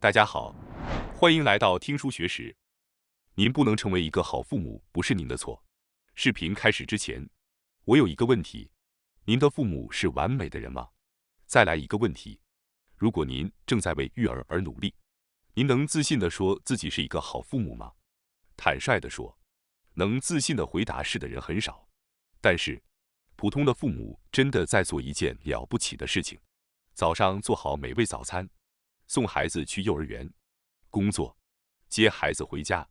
大家好，欢迎来到听书学史。您不能成为一个好父母，不是您的错。视频开始之前，我有一个问题：您的父母是完美的人吗？再来一个问题：如果您正在为育儿而努力，您能自信地说自己是一个好父母吗？坦率地说，能自信地回答是的人很少。但是，普通的父母真的在做一件了不起的事情：早上做好美味早餐，送孩子去幼儿园，工作，接孩子回家，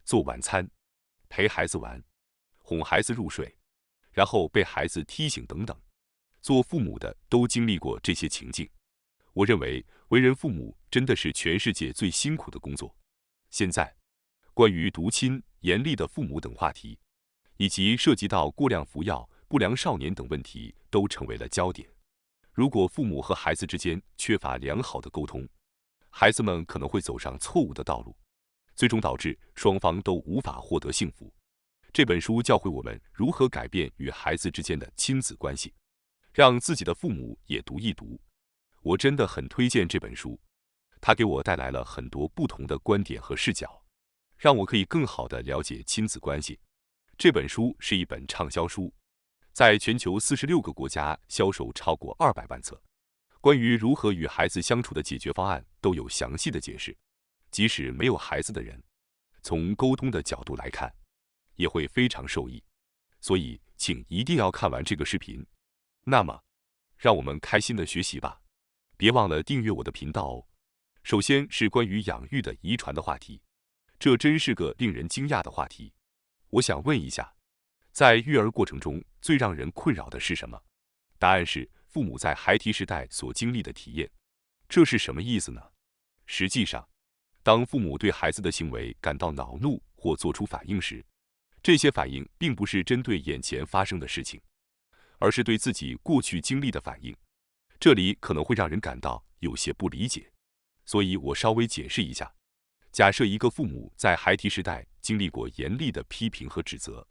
做晚餐，陪孩子玩，哄孩子入睡，然后被孩子踢醒等等。做父母的都经历过这些情境。我认为为人父母真的是全世界最辛苦的工作。现在，关于毒亲、严厉的父母等话题，以及涉及到过量服药、不良少年等问题，都成为了焦点。如果父母和孩子之间缺乏良好的沟通，孩子们可能会走上错误的道路，最终导致双方都无法获得幸福。这本书教会我们如何改变与孩子之间的亲子关系，让自己的父母也读一读。我真的很推荐这本书，它给我带来了很多不同的观点和视角，让我可以更好地了解亲子关系。这本书是一本畅销书，在全球46个国家销售超过200万册。关于如何与孩子相处的解决方案都有详细的解释，即使没有孩子的人，从沟通的角度来看，也会非常受益。所以，请一定要看完这个视频。那么，让我们开心的学习吧！别忘了订阅我的频道哦。首先是关于养育的遗传的话题，这真是个令人惊讶的话题。我想问一下，在育儿过程中最让人困扰的是什么？答案是父母在孩提时代所经历的体验。这是什么意思呢？实际上，当父母对孩子的行为感到恼怒或做出反应时，这些反应并不是针对眼前发生的事情，而是对自己过去经历的反应。这里可能会让人感到有些不理解，所以我稍微解释一下。假设一个父母在孩提时代经历过严厉的批评和指责，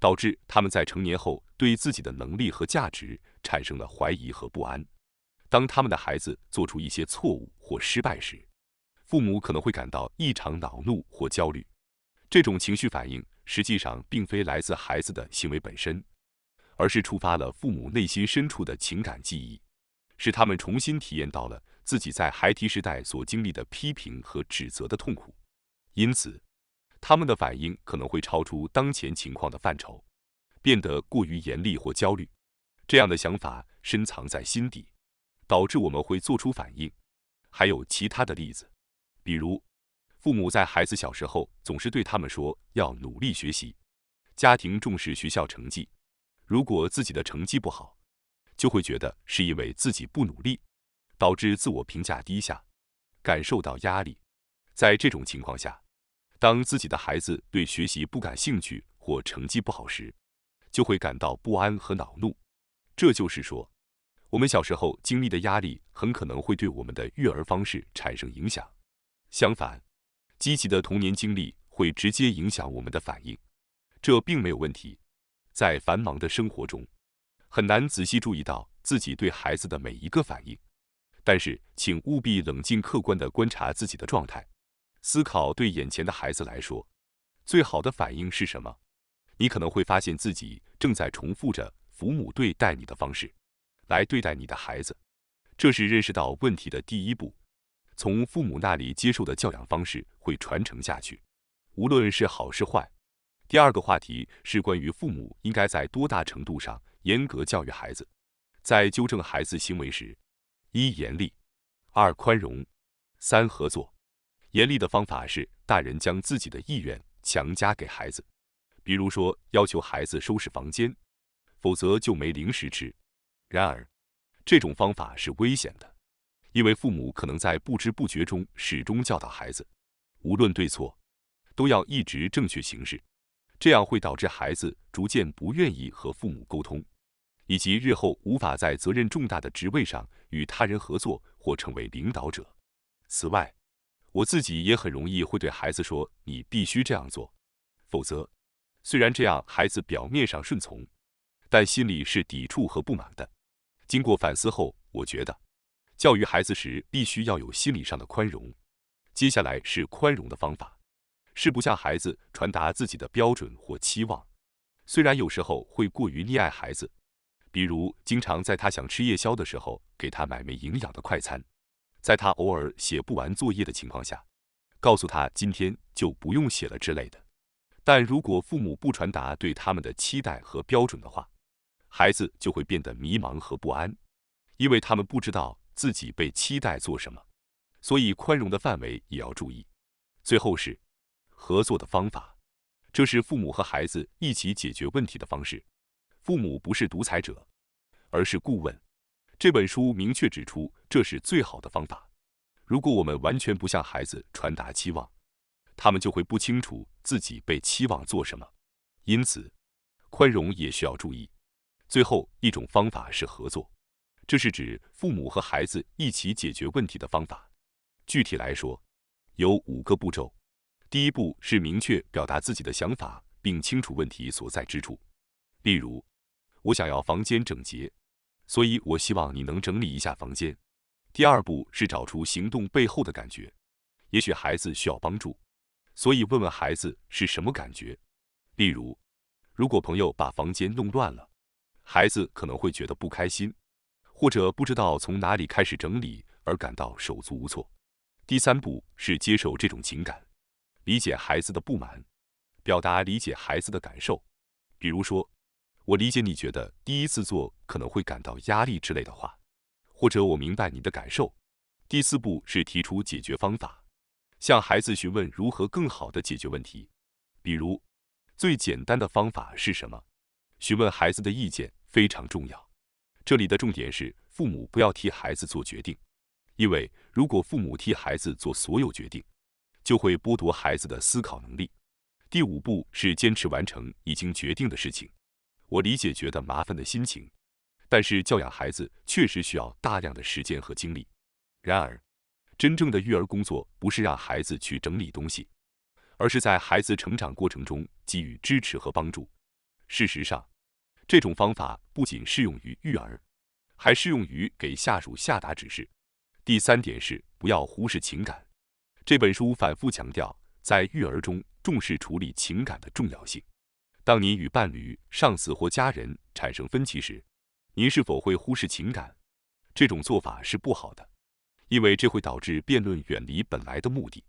导致他们在成年后对自己的能力和价值产生了怀疑和不安。当他们的孩子做出一些错误或失败时，父母可能会感到异常恼怒或焦虑。这种情绪反应实际上并非来自孩子的行为本身，而是触发了父母内心深处的情感记忆，使他们重新体验到了自己在孩提时代所经历的批评和指责的痛苦。因此，他们的反应可能会超出当前情况的范畴，变得过于严厉或焦虑。这样的想法深藏在心底，导致我们会做出反应。还有其他的例子，比如，父母在孩子小时候总是对他们说要努力学习，家庭重视学校成绩，如果自己的成绩不好，就会觉得是因为自己不努力，导致自我评价低下，感受到压力。在这种情况下，当自己的孩子对学习不感兴趣或成绩不好时，就会感到不安和恼怒。这就是说，我们小时候经历的压力很可能会对我们的育儿方式产生影响。相反，积极的童年经历会直接影响我们的反应，这并没有问题。在繁忙的生活中，很难仔细注意到自己对孩子的每一个反应，但是请务必冷静客观地观察自己的状态，思考对眼前的孩子来说，最好的反应是什么。你可能会发现自己正在重复着父母对待你的方式来对待你的孩子，这是认识到问题的第一步。从父母那里接受的教养方式会传承下去，无论是好是坏。第二个话题是关于父母应该在多大程度上严格教育孩子。在纠正孩子行为时，一严厉，二宽容，三合作。严厉的方法是大人将自己的意愿强加给孩子，比如说要求孩子收拾房间，否则就没零食吃。然而，这种方法是危险的，因为父母可能在不知不觉中始终教导孩子，无论对错，都要一直正确行事。这样会导致孩子逐渐不愿意和父母沟通，以及日后无法在责任重大的职位上与他人合作或成为领导者。此外，我自己也很容易会对孩子说：“你必须这样做，否则……”虽然这样孩子表面上顺从，但心里是抵触和不满的。经过反思后，我觉得教育孩子时必须要有心理上的宽容，接下来是宽容的方法，是不向孩子传达自己的标准或期望。虽然有时候会过于溺爱孩子，比如经常在他想吃夜宵的时候给他买没营养的快餐，在他偶尔写不完作业的情况下，告诉他今天就不用写了之类的。但如果父母不传达对他们的期待和标准的话，孩子就会变得迷茫和不安，因为他们不知道自己被期待做什么。所以宽容的范围也要注意。最后是合作的方法，这是父母和孩子一起解决问题的方式。父母不是独裁者，而是顾问。这本书明确指出，这是最好的方法。如果我们完全不向孩子传达期望，他们就会不清楚自己被期望做什么。因此，宽容也需要注意。最后一种方法是合作，这是指父母和孩子一起解决问题的方法。具体来说，有5个步骤。第一步是明确表达自己的想法，并清楚问题所在之处。例如，我想要房间整洁，所以我希望你能整理一下房间。第二步是找出行动背后的感觉，也许孩子需要帮助，所以问问孩子是什么感觉。例如，如果朋友把房间弄乱了，孩子可能会觉得不开心，或者不知道从哪里开始整理而感到手足无措。第三步是接受这种情感，理解孩子的不满，表达理解孩子的感受。比如说，我理解你觉得第一次做可能会感到压力之类的话，或者我明白你的感受。第四步是提出解决方法，向孩子询问如何更好地解决问题。比如，最简单的方法是什么？询问孩子的意见非常重要。这里的重点是，父母不要替孩子做决定，因为如果父母替孩子做所有决定，就会剥夺孩子的思考能力。第5步是坚持完成已经决定的事情。我理解觉得麻烦的心情，但是教养孩子确实需要大量的时间和精力。然而，真正的育儿工作不是让孩子去整理东西，而是在孩子成长过程中给予支持和帮助。事实上，这种方法不仅适用于育儿，还适用于给下属下达指示。第3点是不要忽视情感。这本书反复强调，在育儿中重视处理情感的重要性。当您与伴侣、上司或家人产生分歧时，您是否会忽视情感？这种做法是不好的，因为这会导致辩论远离本来的目的。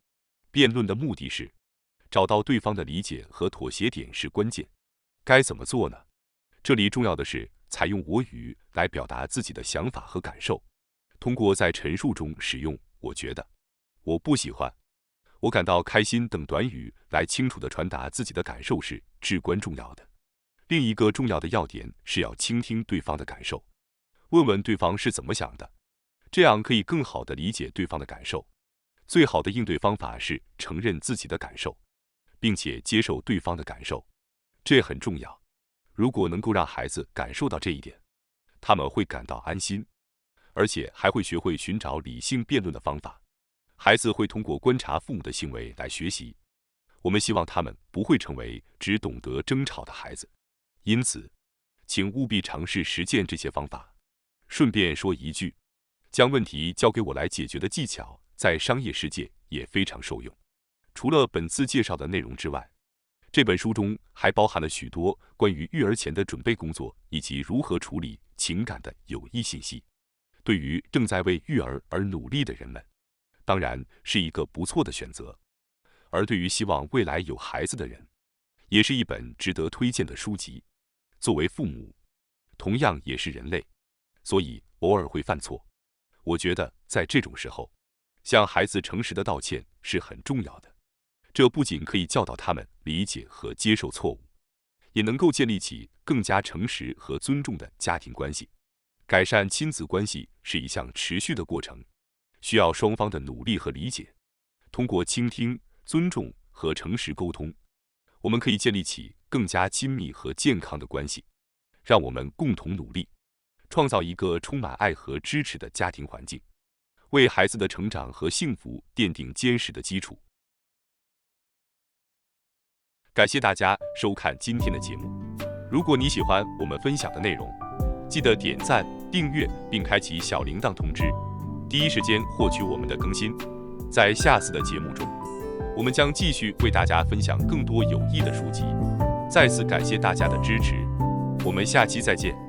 辩论的目的是找到对方的理解和妥协点是关键。该怎么做呢？这里重要的是采用我语来表达自己的想法和感受，通过在陈述中使用我觉得、我不喜欢、我感到开心等短语来清楚地传达自己的感受是至关重要的。另一个重要的要点是要倾听对方的感受，问问对方是怎么想的，这样可以更好地理解对方的感受。最好的应对方法是承认自己的感受，并且接受对方的感受，这很重要。如果能够让孩子感受到这一点，他们会感到安心，而且还会学会寻找理性辩论的方法。孩子会通过观察父母的行为来学习。我们希望他们不会成为只懂得争吵的孩子。因此，请务必尝试实践这些方法。顺便说一句，将问题交给我来解决的技巧，在商业世界也非常受用。除了本次介绍的内容之外，这本书中还包含了许多关于育儿前的准备工作以及如何处理情感的有益信息。对于正在为育儿而努力的人们，当然是一个不错的选择。而对于希望未来有孩子的人，也是一本值得推荐的书籍。作为父母，同样也是人类，所以偶尔会犯错。我觉得在这种时候，向孩子诚实的道歉是很重要的。这不仅可以教导他们理解和接受错误，也能够建立起更加诚实和尊重的家庭关系。改善亲子关系是一项持续的过程，需要双方的努力和理解。通过倾听、尊重和诚实沟通，我们可以建立起更加亲密和健康的关系。让我们共同努力，创造一个充满爱和支持的家庭环境，为孩子的成长和幸福奠定坚实的基础。感谢大家收看今天的节目。如果你喜欢我们分享的内容，记得点赞、订阅并开启小铃铛通知，第一时间获取我们的更新。在下次的节目中，我们将继续为大家分享更多有益的书籍。再次感谢大家的支持，我们下期再见。